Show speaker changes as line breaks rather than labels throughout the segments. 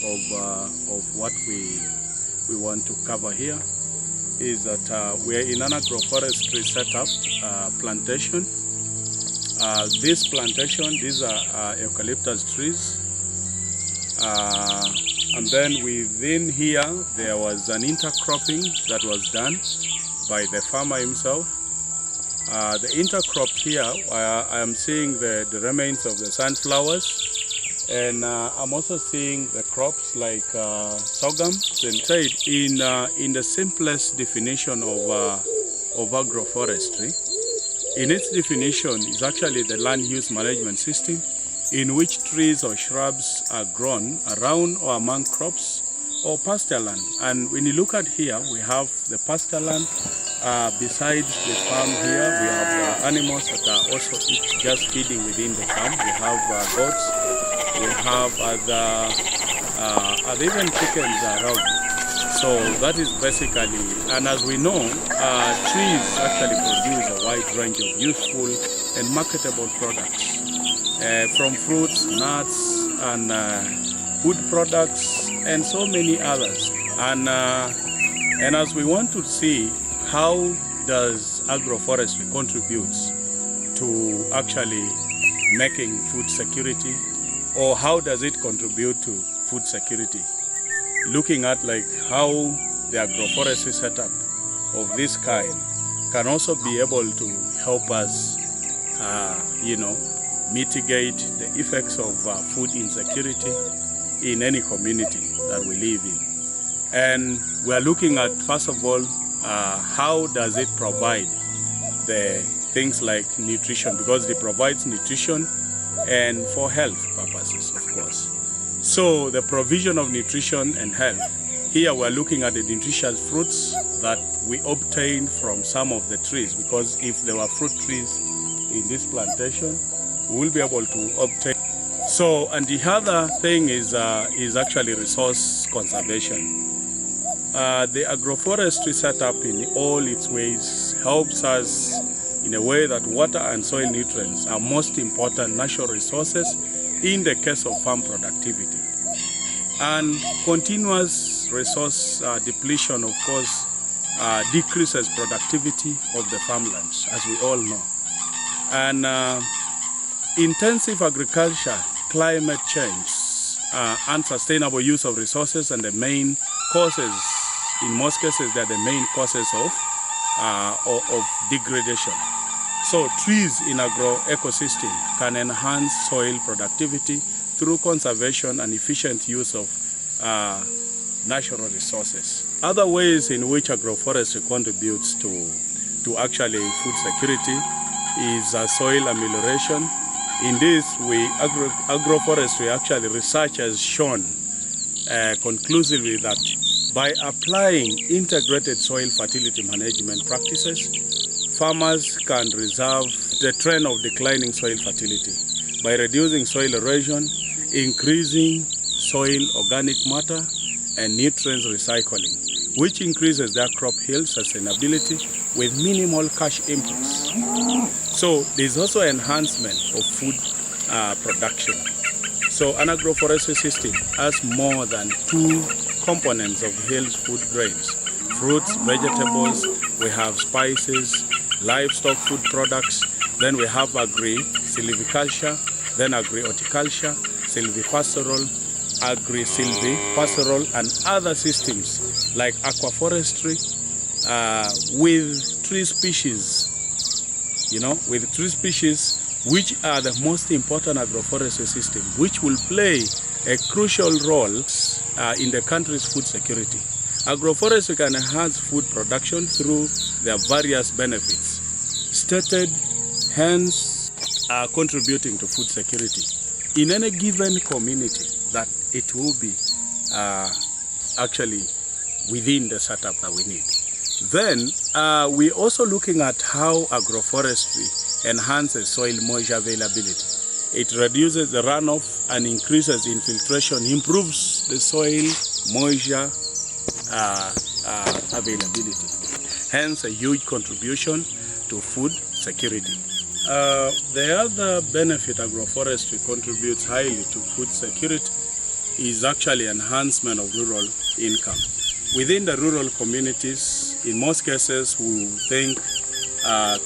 of what we want to cover here is that we're in an agroforestry setup plantation. This plantation, these are eucalyptus trees. And then within here, there was an intercropping that was done by the farmer himself. The intercrop here, I am seeing the remains of the sunflowers, and I'm also seeing the crops like sorghum. In the simplest definition of agroforestry, in its definition is actually the land use management system in which trees or shrubs are grown around or among crops or pasture land. And when you look at here, we have the pasture land. Besides the farm here, we have animals that are also just feeding within the farm. We have goats, we have other even chickens around. So that is basically, and as we know, trees actually produce a wide range of useful and marketable products, from fruits, nuts, and wood products, and so many others. And as we want to see how does agroforestry contributes to actually making food security, or how does it contribute to food security? Looking at like how the agroforestry setup of this kind can also be able to help us, mitigate the effects of food insecurity in any community that we live in. And we are looking at, first of all, how does it provide the things like nutrition, because it provides nutrition and for health purposes, of course. So the provision of nutrition and health, here we're looking at the nutritious fruits that we obtain from some of the trees, because if there were fruit trees in this plantation, we will be able to obtain. So, and the other thing is actually resource conservation. The agroforestry setup in all its ways helps us in a way that water and soil nutrients are most important natural resources in the case of farm productivity. And continuous resource depletion, of course, decreases productivity of the farmlands, as we all know. And intensive agriculture, climate change, unsustainable use of resources, and the main causes, in most cases, they're the main causes of degradation. So trees in agro-ecosystem can enhance soil productivity through conservation and efficient use of natural resources. Other ways in which agroforestry contributes to actually food security is soil amelioration. In this, agroforestry actually research has shown conclusively that by applying integrated soil fertility management practices, farmers can reserve the trend of declining soil fertility by reducing soil erosion, increasing soil organic matter, and nutrients recycling, which increases their crop yield sustainability with minimal cash inputs. So there's also enhancement of food production. So an agroforestry system has more than 2 components of yield food grains: fruits, vegetables, we have spices, livestock food products, then we have agri-silviculture, then agri-horticulture, silvipastoral, agri-silvipastoral, and other systems like aquaforestry with tree species, with tree species which are the most important agroforestry system, which will play a crucial role in the country's food security. Agroforestry can enhance food production through their various benefits stated, hence contributing to food security in any given community that it will be actually within the setup that we need. Then we're also looking at how agroforestry enhances soil moisture availability. It reduces the runoff and increases infiltration, improves the soil moisture availability. Hence a huge contribution to food security. The other benefit agroforestry contributes highly to food security is actually enhancement of rural income. Within the rural communities, in most cases, we think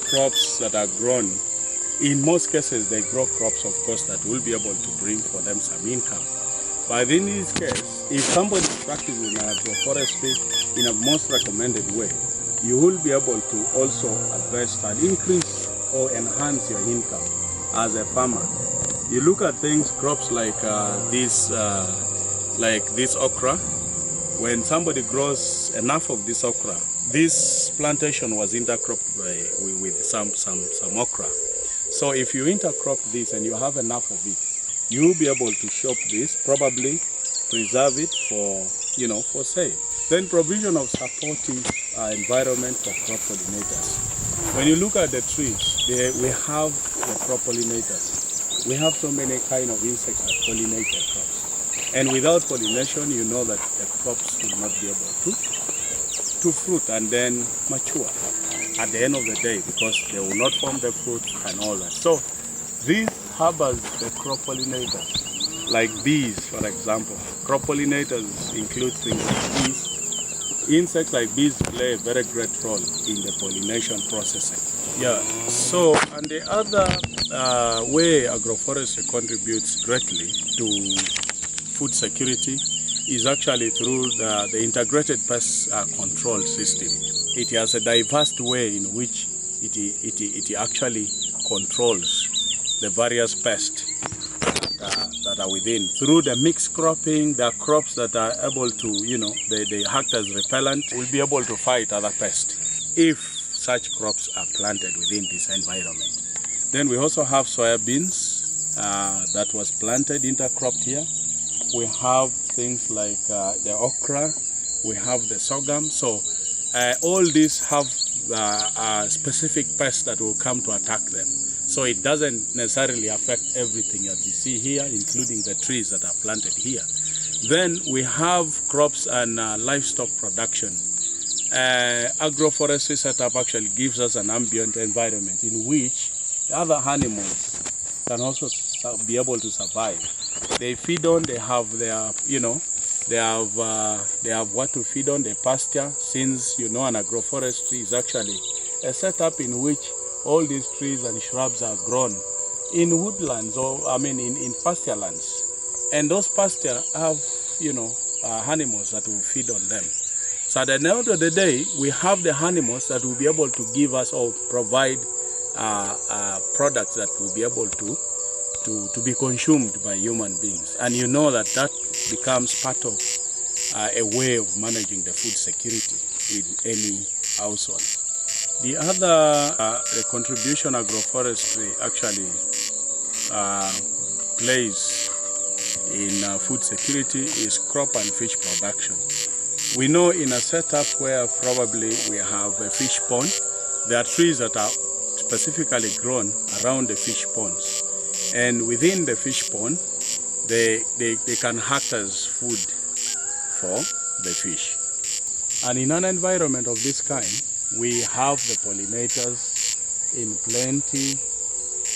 crops that are grown, in most cases they grow crops, of course, that will be able to bring for them some income. But in this case, if somebody is practicing agroforestry in a most recommended way, you will be able to also invest and increase or enhance your income as a farmer. You look at things, crops like this okra. When somebody grows enough of this okra, this plantation was intercropped with some okra. So if you intercrop this and you have enough of it, you will be able to shop this, probably preserve it for, for sale. Then provision of supportive environment for crop pollinators. When you look at the trees, we have the crop pollinators. We have so many kind of insects that pollinate the crops. And without pollination, you know that the crops will not be able to fruit and then mature at the end of the day, because they will not form the fruit and all that. So these harbors the crop pollinators, like bees, for example. Crop pollinators include things like bees. Insects like bees play a very great role in the pollination processing. Yeah, so and the other way agroforestry contributes greatly to food security is actually through the integrated pest control system. It has a diverse way in which it actually controls the various pests that are within. Through the mixed cropping, the crops that are able to, they act as repellent, will be able to fight other pests if such crops are planted within this environment. Then we also have soybeans that was planted, intercropped here. We have things like the okra, we have the sorghum. So all these have specific pests that will come to attack them. So it doesn't necessarily affect everything that you see here, including the trees that are planted here. Then we have crops and livestock production. Agroforestry setup actually gives us an ambient environment in which other animals can also be able to survive. They feed on, they have their, they have what to feed on, the pasture, since an agroforestry is actually a setup in which all these trees and shrubs are grown in woodlands, or in pasture lands. And those pasture have, animals that will feed on them. So at the end of the day, we have the animals that will be able to give us or provide products that will be able to be consumed by human beings. And you know that becomes part of a way of managing the food security in any household. The other contribution agroforestry actually plays in food security is crop and fish production. We know in a setup where probably we have a fish pond, there are trees that are specifically grown around the fish ponds. And within the fish pond, they can act as food for the fish. And in an environment of this kind, we have the pollinators in plenty.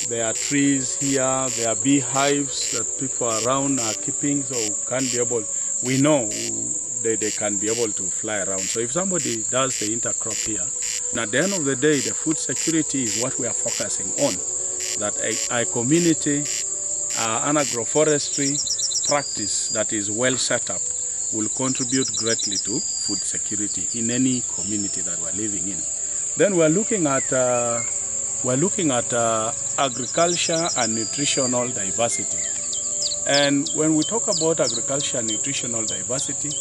There are trees here, there are beehives that people around are keeping, so we know they can be able to fly around. So if somebody does the intercrop here, and at the end of the day, the food security is what we are focusing on. That a community, an agroforestry practice that is well set up will contribute greatly to food security in any community that we're living in. Then we're looking at agriculture and nutritional diversity. And when we talk about agriculture and nutritional diversity,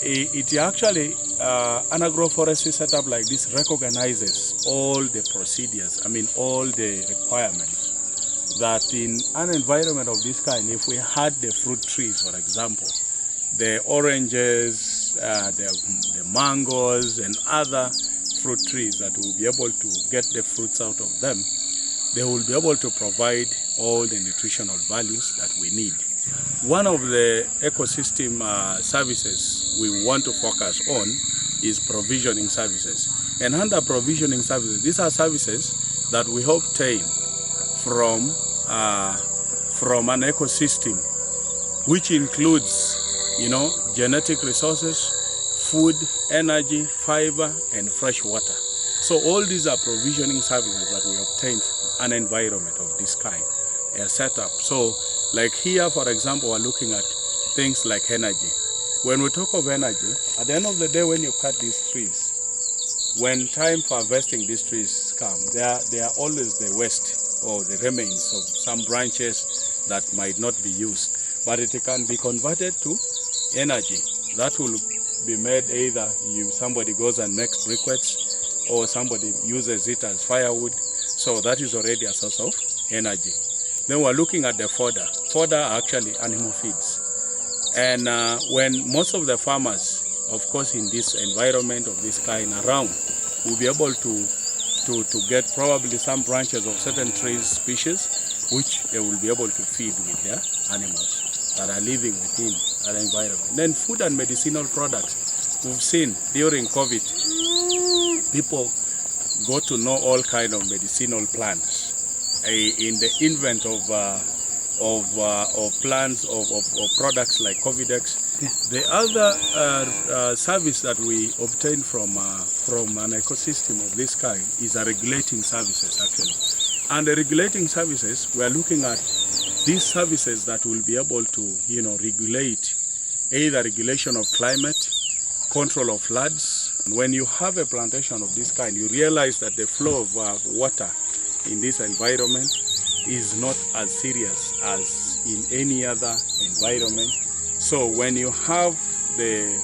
it actually, an agroforestry setup like this recognizes all the procedures, all the requirements that in an environment of this kind, if we had the fruit trees, for example, the oranges, the mangoes and other fruit trees that will be able to get the fruits out of them, they will be able to provide all the nutritional values that we need. One of the ecosystem services we want to focus on is provisioning services. And under provisioning services, these are services that we obtain from an ecosystem which includes, genetic resources, food, energy, fiber, and fresh water. So all these are provisioning services that we obtain from an environment of this kind, a setup. So like here, for example, we're looking at things like energy. When we talk of energy, at the end of the day, when you cut these trees, when time for harvesting these trees come, they are always the waste or the remains of some branches that might not be used. But it can be converted to energy. That will be made either somebody goes and makes briquettes, or somebody uses it as firewood. So that is already a source of energy. Then we're looking at the fodder. Fodder are actually animal feeds. And when most of the farmers, of course, in this environment of this kind around, will be able to get probably some branches of certain tree species, which they will be able to feed with their animals that are living within that environment. Then food and medicinal products. We've seen during COVID, people got to know all kinds of medicinal plants. In the invent of plants, of products like Covidex. Yeah. The other service that we obtain from an ecosystem of this kind is a regulating services, actually. And the regulating services, we are looking at these services that will be able to, regulate either regulation of climate, control of floods. And when you have a plantation of this kind, you realize that the flow of water in this environment is not as serious as in any other environment. So when you have the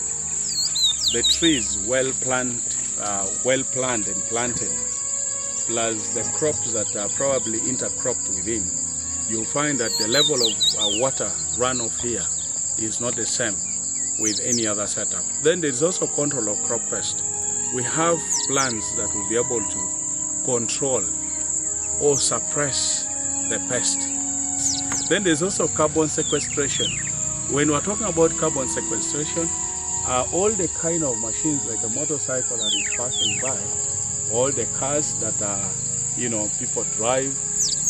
trees well planned and planted, plus the crops that are probably intercropped within, you'll find that the level of water runoff here is not the same with any other setup. Then there's also control of crop pest. We have plants that will be able to control or suppress the pest. Then there's also carbon sequestration. When we're talking about carbon sequestration, all the kind of machines like a motorcycle that is passing by, all the cars that people drive,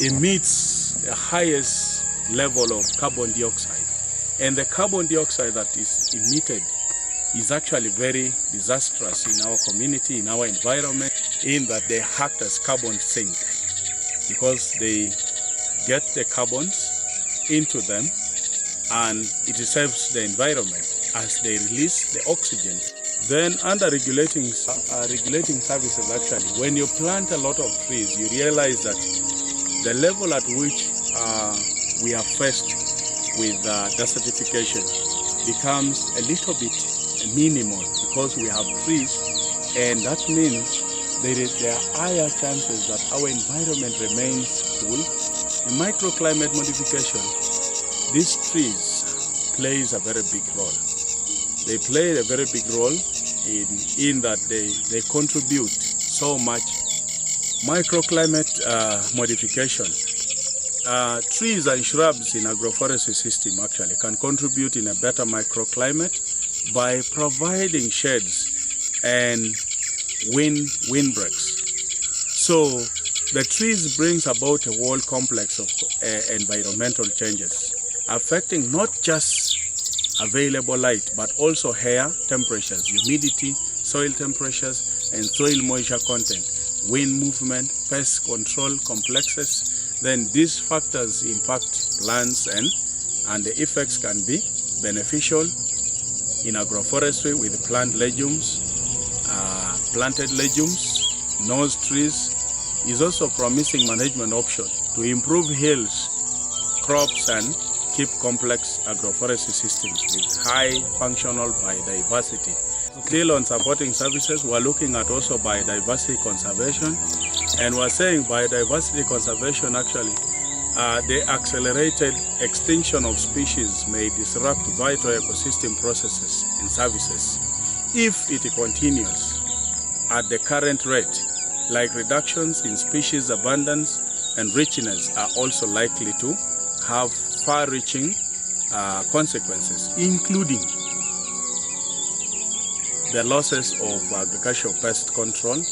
emits the highest level of carbon dioxide. And the carbon dioxide that is emitted is actually very disastrous in our community, in our environment, in that they act as carbon sink, because they get the carbons into them and it saves the environment as they release the oxygen. Then under regulating services, actually, when you plant a lot of trees, you realize that the level at which we are faced with desertification becomes a little bit minimal, because we have trees, and that means there are higher chances that our environment remains cool. In microclimate modification, these trees plays a very big role. They play a very big role in that they contribute so much. Microclimate modification. Trees and shrubs in agroforestry system actually can contribute in a better microclimate by providing shades and windbreaks. So the trees brings about a whole complex of environmental changes, affecting not just available light, but also air temperatures, humidity, soil temperatures, and soil moisture content, wind movement, pest control complexes. Then these factors impact plants, and the effects can be beneficial in agroforestry with planted legumes, nose trees. Is also a promising management option to improve yields, crops, and keep complex agroforestry systems with high functional biodiversity. Okay. Still on supporting services, we're looking at also biodiversity conservation, and we're saying biodiversity conservation actually, the accelerated extinction of species may disrupt vital ecosystem processes and services if it continues at the current rate. Like reductions in species abundance and richness are also likely to have far-reaching consequences, including the losses of agricultural pest control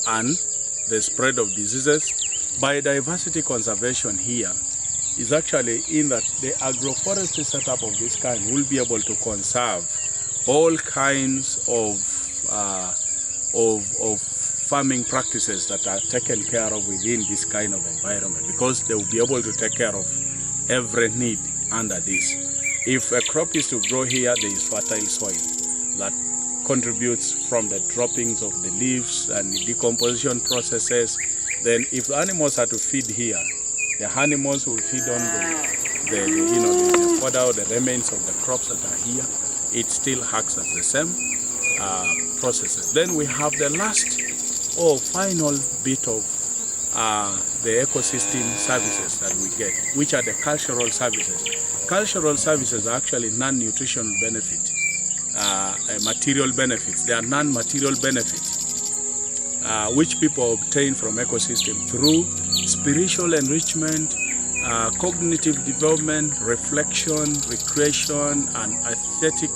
and the spread of diseases. Biodiversity conservation here is actually in that the agroforestry setup of this kind will be able to conserve all kinds of farming practices that are taken care of within this kind of environment, because they will be able to take care of every need under this. If a crop is to grow here, there is fertile soil that contributes from the droppings of the leaves and the decomposition processes. Then if the animals are to feed here, the animals will feed on the fodder or the remains of the crops that are here. It still acts as the same processes. Then we have the last or final bit of the ecosystem services that we get, which are the cultural services. Cultural services are actually non-nutritional benefit, material benefits. They are non-material benefits, which people obtain from ecosystem through spiritual enrichment, cognitive development, reflection, recreation, and aesthetic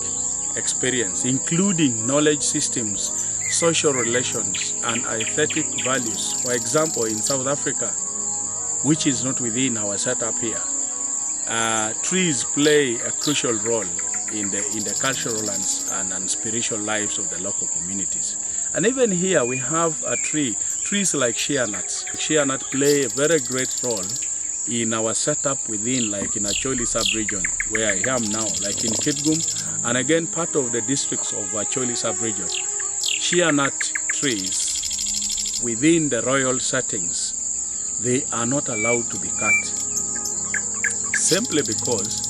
experience, including knowledge systems, social relations, and aesthetic values. For example, in South Africa, which is not within our setup here, trees play a crucial role in the cultural and spiritual lives of the local communities. And even here we have trees like shea nuts. Shea nuts play a very great role in our setup within, like in Acholi sub-region, where I am now, like in Kitgum, and again part of the districts of Acholi sub-region. Shea nut trees within the royal settings, they are not allowed to be cut, simply because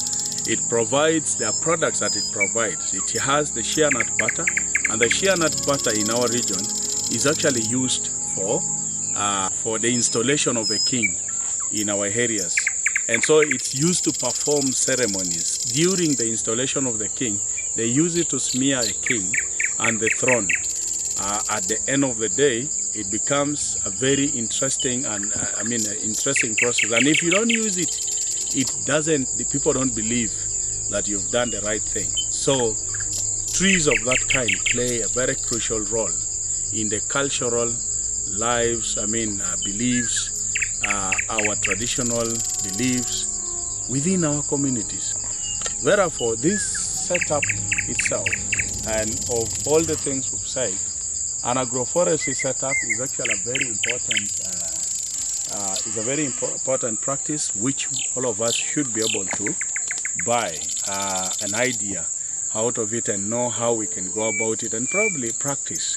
it provides their products that it provides. It has the shea nut butter, and the shea nut butter in our region is actually used for the installation of a king in our areas. And so it's used to perform ceremonies. During the installation of the king, they use it to smear a king and the throne. At the end of the day, it becomes a very interesting and interesting process. And if you don't use it, the people don't believe that you've done the right thing. So trees of that kind play a very crucial role in the cultural lives, beliefs, our traditional beliefs within our communities. Therefore, this setup itself, and of all the things we've said, an agroforestry setup is actually a very important practice, which all of us should be able to buy an idea out of it and know how we can go about it and probably practice.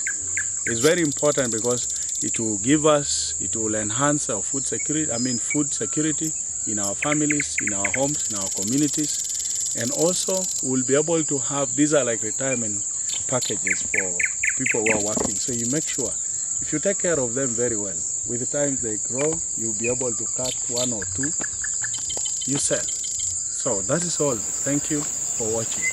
It's very important because it will enhance our food security in our families, in our homes, in our communities, and also we'll be able to have, these are like retirement packages for people who are working. So you make sure, if you take care of them very well, with the time they grow, you'll be able to cut 1 or 2, you sell. So that is all. Thank you for watching.